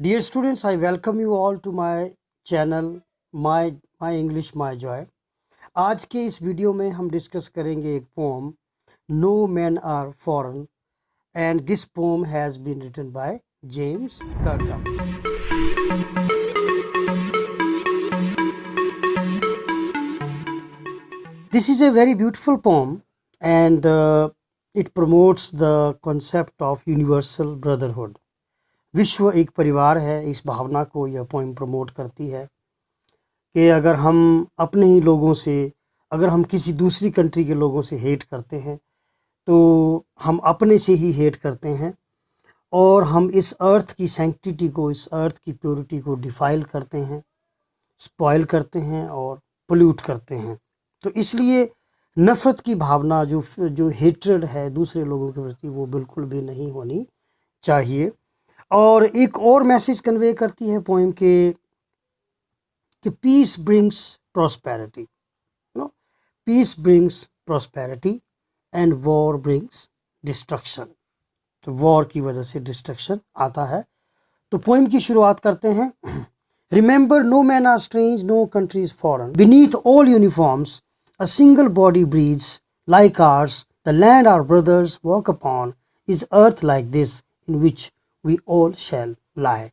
Dear students, I welcome you all to my channel My English My Joy। आज के इस video में हम डिस्कस करेंगे एक poem no man are foreign and this poem has been written by James कर्टम। This is a very beautiful poem and it promotes the concept of universal brotherhood। विश्व एक परिवार है, इस भावना को यह पोइम प्रमोट करती है कि अगर हम अपने ही लोगों से, अगर हम किसी दूसरी कंट्री के लोगों से हेट करते हैं तो हम अपने से ही हेट करते हैं और हम इस अर्थ की सैंक्टिटी को, इस अर्थ की प्योरिटी को डिफाइल करते हैं, स्पॉइल करते हैं और पोल्यूट करते हैं। तो इसलिए नफ़रत की भावना, जो हेट्रेड है दूसरे लोगों के प्रति, वो बिल्कुल भी नहीं होनी चाहिए। और एक और मैसेज कन्वे करती है पोइम कि peace brings prosperity, peace brings prosperity and war brings destruction. तो वॉर की वजह से डिस्ट्रक्शन आता है। तो पोइम की शुरुआत करते हैं। Remember no man are strange, no country is foreign, beneath all uniforms a single body breathes like ours, the land our brothers walk upon is earth like this in which we all shall lie।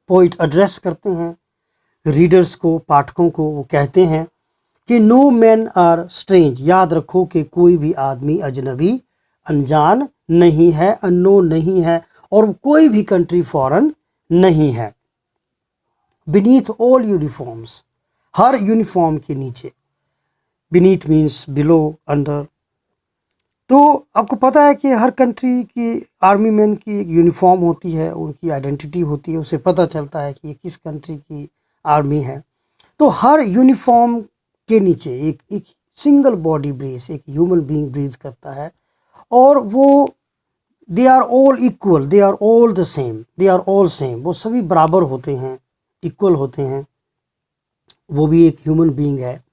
Poet address करते हैं readers को, पाठकों को। वो कहते हैं कि no man are strange, याद रखो कि कोई भी आदमी अजनबी, अनजान नहीं है, अननोन नहीं है, और कोई भी कंट्री फॉरेन नहीं है। बीनीथ ऑल यूनिफॉर्म्स, हर यूनिफॉर्म के नीचे, बीनीथ मीन्स बिलो, अंडर। तो आपको पता है कि हर कंट्री की आर्मी मैन की एक यूनिफॉर्म होती है, उनकी आइडेंटिटी होती है, उससे पता चलता है कि ये किस कंट्री की आर्मी है। तो हर यूनिफॉर्म के नीचे एक सिंगल बॉडी ब्रीथ, एक ह्यूमन बीइंग ब्रीथ करता है, और वो they are all equal, they are all the same, they are all same, वो सभी बराबर होते हैं, इक्वल होते हैं। वो भी एक ह्यूमन बीइंग है।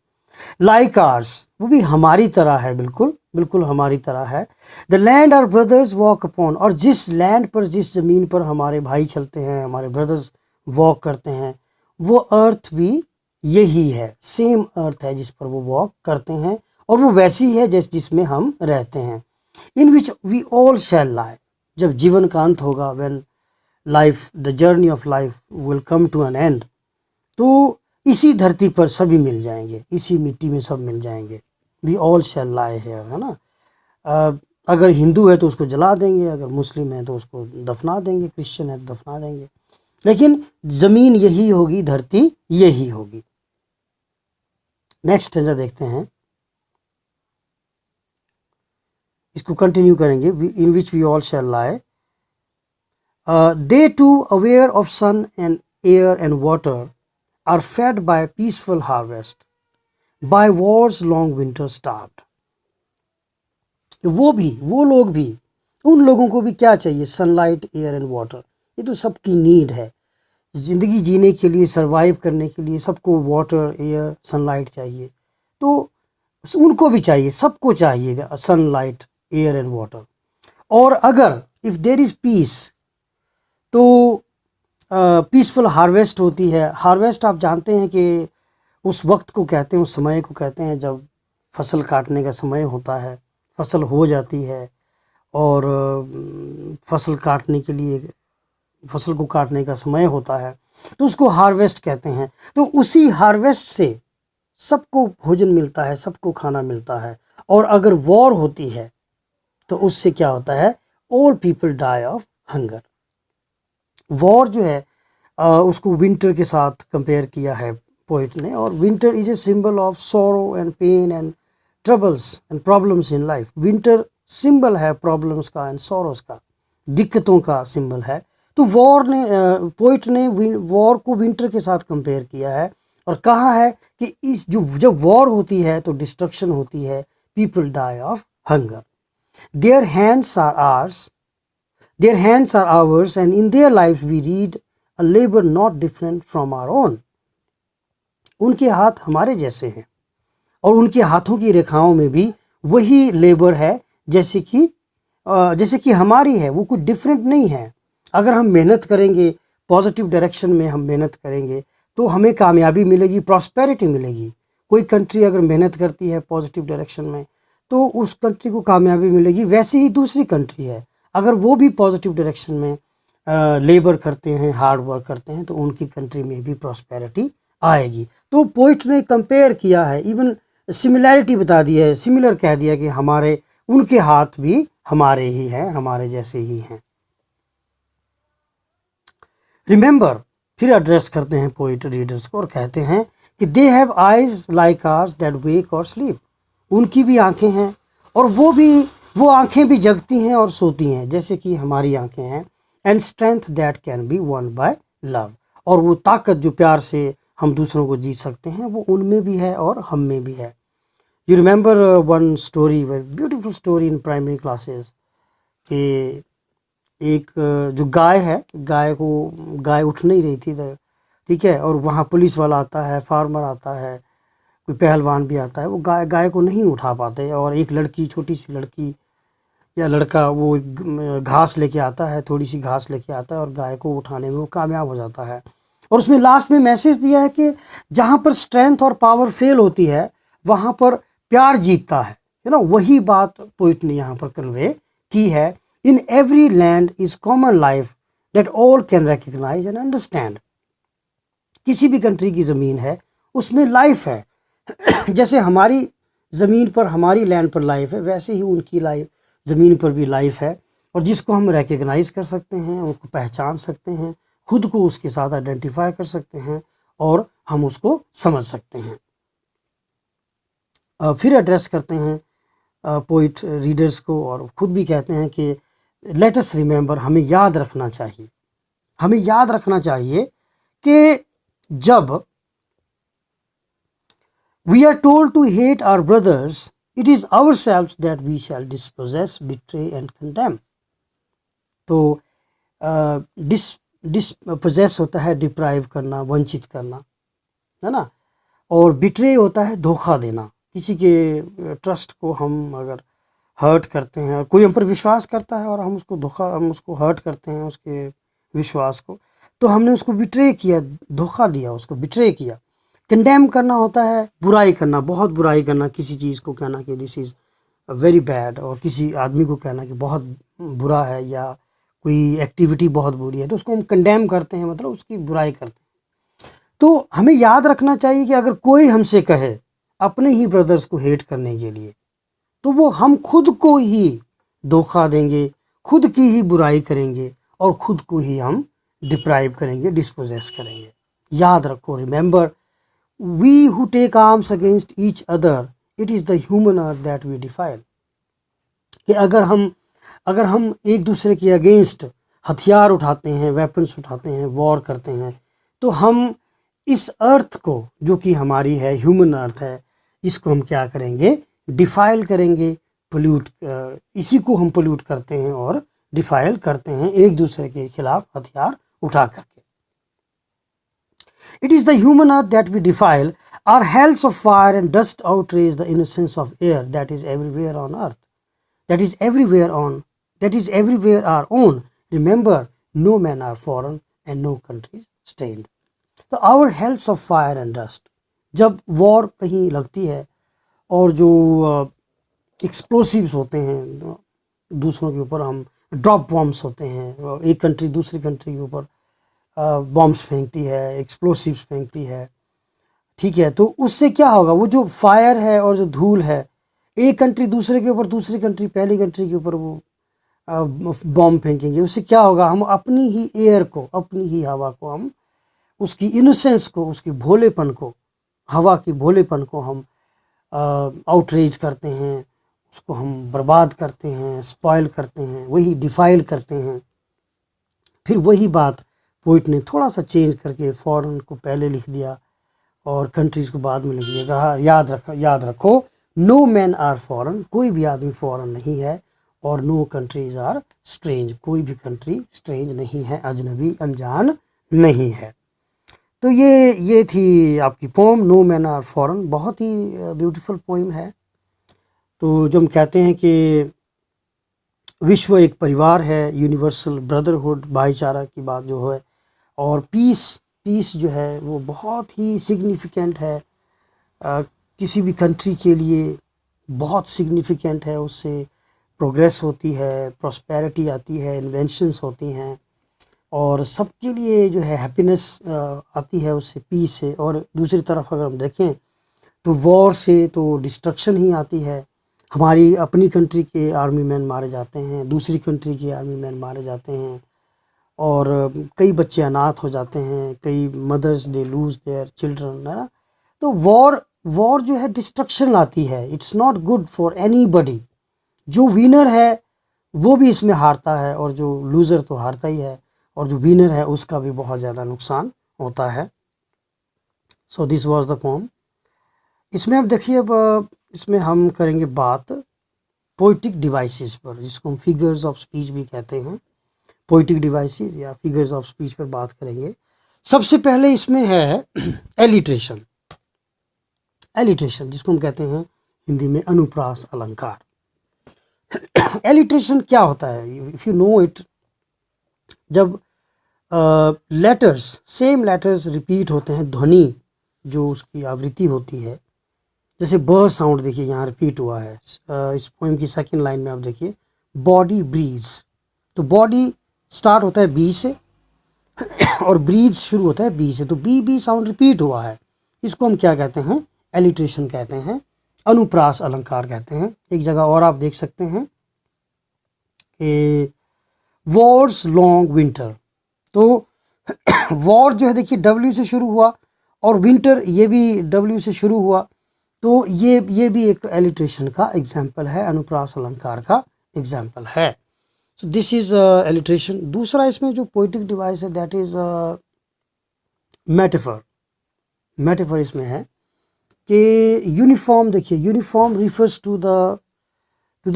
लाइक आर्स, वो भी हमारी तरह है, बिल्कुल बिल्कुल हमारी तरह है। The land our brothers walk upon, और जिस लैंड पर, जिस ज़मीन पर हमारे भाई चलते हैं, हमारे ब्रदर्स वॉक करते हैं, वो अर्थ भी यही है, सेम अर्थ है जिस पर वो वॉक करते हैं, और वो वैसी है जिसमें हम रहते हैं। इन विच वी ऑल शैल लाई, जब जीवन का अंत होगा, when life, the journey of life will come to an end, तो इसी धरती पर सभी मिल जाएंगे, इसी मिट्टी में सब मिल जाएंगे। We all shall lie here, है ना। अगर हिंदू है तो उसको जला देंगे, अगर मुस्लिम है तो उसको दफना देंगे, क्रिश्चियन है तो दफना देंगे, लेकिन ज़मीन यही होगी, धरती यही होगी। नेक्स्ट स्टेंजा देखते हैं, इसको कंटिन्यू करेंगे। In which we all shall lie, they too aware of sun and air and water are fed by peaceful harvest, by war's long winter starved। वो लोग भी, उन लोगों को भी क्या चाहिए? सनलाइट, एयर एंड वाटर, ये तो सबकी नीड है। ज़िंदगी जीने के लिए, सरवाइव करने के लिए सबको वाटर, एयर, सनलाइट चाहिए। तो उनको भी चाहिए, सबको चाहिए सनलाइट, एयर एंड वाटर। और अगर इफ़ देयर इज़ पीस, तो पीसफुल हार्वेस्ट होती है। हार्वेस्ट आप जानते हैं कि उस वक्त को कहते हैं, उस समय को कहते हैं जब फसल काटने का समय होता है, फसल हो जाती है और फसल काटने के लिए, फसल को काटने का समय होता है, तो उसको हार्वेस्ट कहते हैं। तो उसी हार्वेस्ट से सबको भोजन मिलता है, सबको खाना मिलता है। और अगर वॉर होती है तो उससे क्या होता है? All people die of hunger. War जो है उसको विंटर के साथ कंपेयर किया है पोइट ने, और winter is a symbol of sorrow and pain and troubles and problems in life. Winter symbol है प्रॉब्लम्स का एंड सोरोस का, दिक्कतों का सिंबल है। तो पोइट ने वॉर को विंटर के साथ कंपेयर किया है और कहा है कि इस जब वॉर होती है तो डिस्ट्रक्शन होती है, people die of hunger. Their hands are ours, their hands are ours, and in their lives we read a labor not different from our own। उनके हाथ हमारे जैसे हैं और उनके हाथों की रेखाओं में भी वही लेबर है जैसे कि हमारी है, वो कुछ डिफरेंट नहीं है। अगर हम मेहनत करेंगे, पॉजिटिव डायरेक्शन में हम मेहनत करेंगे तो हमें कामयाबी मिलेगी, प्रॉस्पेरिटी मिलेगी। कोई कंट्री अगर मेहनत करती है पॉजिटिव डायरेक्शन में तो उस कंट्री को कामयाबी मिलेगी। वैसे ही दूसरी कंट्री है, अगर वो भी पॉजिटिव डायरेक्शन में लेबर करते हैं, हार्ड वर्क करते हैं तो उनकी कंट्री में भी प्रॉस्पेरिटी आएगी। तो पोइट ने कंपेयर किया है, इवन सिमिलैरिटी बता दी है, सिमिलर कह दिया कि हमारे उनके हाथ भी हमारे ही हैं, हमारे जैसे ही हैं। रिमेंबर, फिर एड्रेस करते हैं पोइट रीडर्स को और कहते हैं कि they have eyes like ours that wake और स्लीप। उनकी भी आंखें हैं और वो आंखें भी जगती हैं और सोती हैं जैसे कि हमारी आंखें हैं। And strength that can be one by love, और वो ताकत जो प्यार से हम दूसरों को जीत सकते हैं वो उनमें भी है और हम में भी है। You remember one story, very beautiful story in primary classes, कि एक जो गाय है, गाय उठ नहीं रही थी, ठीक है, और वहाँ पुलिस वाला आता है, फार्मर आता है, कोई पहलवान भी आता है, वो गाय को नहीं उठा पाते। और एक लड़की, छोटी सी लड़की या लड़का, वो घास लेके आता है, थोड़ी सी घास लेके आता है और गाय को उठाने में वो कामयाब हो जाता है। और उसमें लास्ट में मैसेज दिया है कि जहाँ पर स्ट्रेंथ और पावर फेल होती है वहाँ पर प्यार जीतता है ना। वही बात पोइट ने यहाँ पर कन्वे की है। In every land is common life that all can recognise and understand. किसी भी कंट्री की ज़मीन है उसमें लाइफ है जैसे हमारी ज़मीन पर, हमारी लैंड पर लाइफ है, वैसे ही उनकी लाइफ, ज़मीन पर भी लाइफ है, और जिसको हम रिकग्नाइज कर सकते हैं, उनको पहचान सकते हैं, खुद को उसके साथ आइडेंटिफाई कर सकते हैं और हम उसको समझ सकते हैं। फिर एड्रेस करते हैं पोइट रीडर्स को और खुद भी कहते हैं कि लेट अस रिमेंबर, हमें याद रखना चाहिए, हमें याद रखना चाहिए कि जब we are told to hate our brothers, it is ourselves that we shall dispossess, betray and condemn. तो डिसपोजेस होता है डिप्राइव करना, वंचित करना, है ना, और बिट्रे होता है धोखा देना। किसी के ट्रस्ट को हम अगर हर्ट करते हैं, और कोई हम पर विश्वास करता है और हम उसको हर्ट करते हैं, उसके विश्वास को, तो हमने उसको बिट्रे किया, धोखा दिया, उसको बिट्रे किया। कंडेम करना होता है बुराई करना, बहुत बुराई करना, किसी चीज़ को कहना कि दिस इज़ वेरी बैड, और किसी आदमी को कहना कि बहुत बुरा है या कोई एक्टिविटी बहुत बुरी है, तो उसको हम कंडेम करते हैं, मतलब उसकी बुराई करते हैं। तो हमें याद रखना चाहिए कि अगर कोई हमसे कहे अपने ही ब्रदर्स को हेट करने के लिए, तो वो हम खुद को ही धोखा देंगे, खुद की ही बुराई करेंगे और खुद को ही हम डिप्राइव करेंगे, डिस्पोजेस करेंगे। याद रखो, remember, we who take arms against each other, it is the human earth that we defile। कि अगर हम एक दूसरे के अगेंस्ट हथियार उठाते हैं, वेपन्स उठाते हैं, वॉर करते हैं, तो हम इस अर्थ को, जो कि हमारी है, ह्यूमन अर्थ है, इसको हम क्या करेंगे, डिफाइल करेंगे, पोल्यूट, इसी को हम पोल्यूट करते हैं और डिफाइल करते हैं एक दूसरे के खिलाफ हथियार उठा करके। It is the human earth that we defile. Our hells of fire and dust outrage the innocence of air that is everywhere on earth. That is everywhere our own. Remember, no men are foreign and no countries stained. तो our hells of fire and dust, जब war कहीं लगती है और जो explosives होते हैं दूसरों के ऊपर, हम ड्रॉप बॉम्ब्स होते हैं, एक कंट्री दूसरी कंट्री के ऊपर बॉम्ब्स फेंकती है, एक्सप्लोसिव्स फेंकती है, ठीक है, तो उससे क्या होगा, वो जो फायर है और जो धूल है, एक कंट्री दूसरे के ऊपर, दूसरी कंट्री पहली कंट्री के ऊपर वो बॉम्ब फेंकेंगे, उससे क्या होगा, हम अपनी ही एयर को, अपनी ही हवा को, हम उसकी इनोसेंस को, उसकी भोलेपन को, हवा की भोलेपन को हम आउटरीच करते हैं, उसको हम बर्बाद करते हैं, स्पॉइल करते हैं, वही डिफाइल करते हैं। फिर वही बात पोइट ने थोड़ा सा चेंज करके फॉरेन को पहले लिख दिया और कंट्रीज़ को बाद में लिख दिया। कहा याद रखो, नो मैन आर फॉरेन, कोई भी आदमी फॉरेन नहीं है, और नो कंट्रीज आर स्ट्रेंज, कोई भी कंट्री स्ट्रेंज नहीं है, अजनबी, अनजान नहीं है। तो ये थी आपकी poem no man are foreign, बहुत ही ब्यूटीफुल पोइम है। तो जो हम कहते हैं कि विश्व एक परिवार है, यूनिवर्सल ब्रदरहुड, भाईचारा की बात जो है, और पीस, पीस जो है वो बहुत ही सिग्निफिकेंट है किसी भी कंट्री के लिए, बहुत सिग्निफिकेंट है। उससे प्रोग्रेस होती है, प्रॉस्पेरिटी आती है, इन्वेंशंस होती हैं, और सबके लिए जो है हैप्पीनेस आती है उससे, पीस से। और दूसरी तरफ अगर हम देखें तो वॉर से तो डिस्ट्रक्शन ही आती है। हमारी अपनी कंट्री के आर्मी मैन मारे जाते हैं, दूसरी कंट्री के आर्मी मैन मारे जाते हैं, और कई बच्चे अनाथ हो जाते हैं, कई mothers they lose their children, है ना। तो वॉर जो है डिस्ट्रक्शन लाती है, it's not good for anybody. जो विनर है वो भी इसमें हारता है, और जो लूज़र तो हारता ही है, और जो विनर है उसका भी बहुत ज़्यादा नुकसान होता है। So this was the pome. इसमें अब देखिए, अब इसमें हम करेंगे बात पोइटिक डिवाइसेस पर, जिसको हम फिगर्स ऑफ स्पीच भी कहते हैं। पोइटिक डिवाइसेस या फिगर्स ऑफ स्पीच पर बात करेंगे। सबसे पहले इसमें है एलिट्रेशन। एलिट्रेशन जिसको हम कहते हैं हिंदी में अनुप्रास अलंकार। एलिट्रेशन क्या होता है, इफ़ यू नो इट, जब लेटर्स, सेम लेटर्स रिपीट होते हैं, ध्वनि जो उसकी आवृत्ति होती है, जैसे ब साउंड देखिए यहाँ रिपीट हुआ है इस पोएम की सेकंड लाइन में। आप देखिए बॉडी ब्रीथ्स, तो बॉडी स्टार्ट होता है बी से और ब्रीथ शुरू होता है बी से, तो बी बी साउंड रिपीट हुआ है। इसको हम क्या कहते हैं, एलिट्रेशन कहते हैं, अनुप्रास अलंकार कहते हैं। एक जगह और आप देख सकते हैं कि वॉर्स लॉन्ग विंटर, तो वॉर जो है देखिए डब्ल्यू से शुरू हुआ, और विंटर ये भी डब्ल्यू से शुरू हुआ, तो ये भी एक एलिट्रेशन का एग्जाम्पल है, अनुप्रास अलंकार का एग्जाम्पल है। So this is alliteration. दूसरा इसमें जो पोइटिक डिवाइस है दैट इज मेटाफर। मेटाफर इसमें है कि यूनिफॉर्म, देखिए uniform refers to the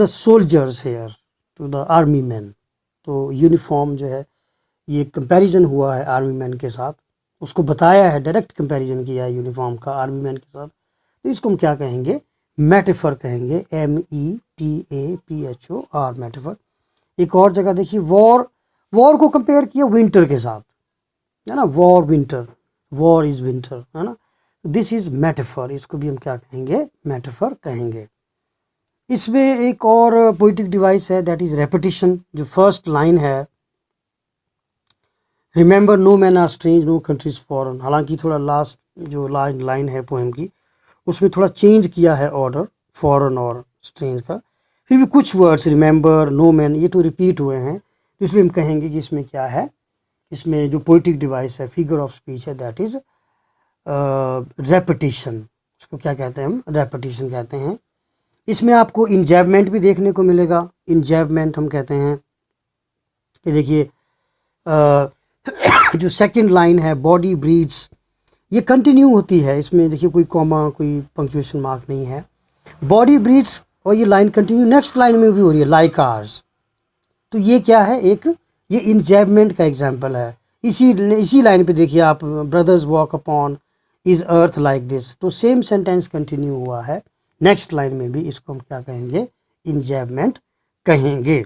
soldiers here, to the army man. तो यूनिफॉर्म जो है ये कंपैरिजन हुआ है आर्मी मैन के साथ, उसको बताया है, डायरेक्ट कंपैरिजन किया है यूनिफॉर्म का आर्मी मैन के साथ। तो इसको हम क्या कहेंगे, मेटाफर कहेंगे, METAPHOR, मेटाफर। एक और जगह देखिए वॉर को कंपेयर किया विंटर के साथ, है ना, war winter, war is winter, है ना। दिस इज मेटाफर, इसको भी हम क्या कहेंगे, मेटाफर कहेंगे। इसमें एक और पोइटिक डिवाइस है दैट इज रेपिटिशन। जो फर्स्ट लाइन है, remember no man are strange no countries foreign, हालांकि थोड़ा लास्ट जो लाइन है पोएम की उसमें थोड़ा चेंज किया है ऑर्डर, फॉरेन और स्ट्रेंज का, फिर भी कुछ वर्ड्स रिमेंबर, नो मैन, ये तो रिपीट हुए हैं, तो इसलिए हम कहेंगे कि इसमें क्या है, इसमें जो पोइटिक डिवाइस है, फिगर ऑफ स्पीच है, दैट इज रेपिटिशन। उसको क्या कहते हैं हम, रेपिटिशन कहते हैं। इसमें आपको इंजैबमेंट भी देखने को मिलेगा। इंजैबमेंट हम कहते हैं कि देखिए जो सेकंड लाइन है, बॉडी ब्रीथ्स, ये कंटिन्यू होती है, इसमें देखिए कोई कॉमा, कोई पंक्चुएशन मार्क नहीं है, बॉडी ब्रीथ्स, और ये लाइन कंटिन्यू नेक्स्ट लाइन में भी हो रही है, लाइक आर्स। तो ये क्या है, एक ये इंजैबमेंट का एग्जाम्पल है। इसी लाइन पे देखिए आप, brothers walk upon is earth like this, तो सेम सेंटेंस कंटिन्यू हुआ है नेक्स्ट लाइन में भी, इसको हम क्या कहेंगे, इंजैबमेंट कहेंगे।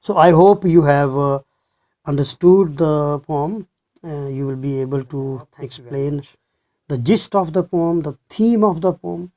So I hope you have understood the poem. You will be able to explain the gist of the poem, the theme of the poem,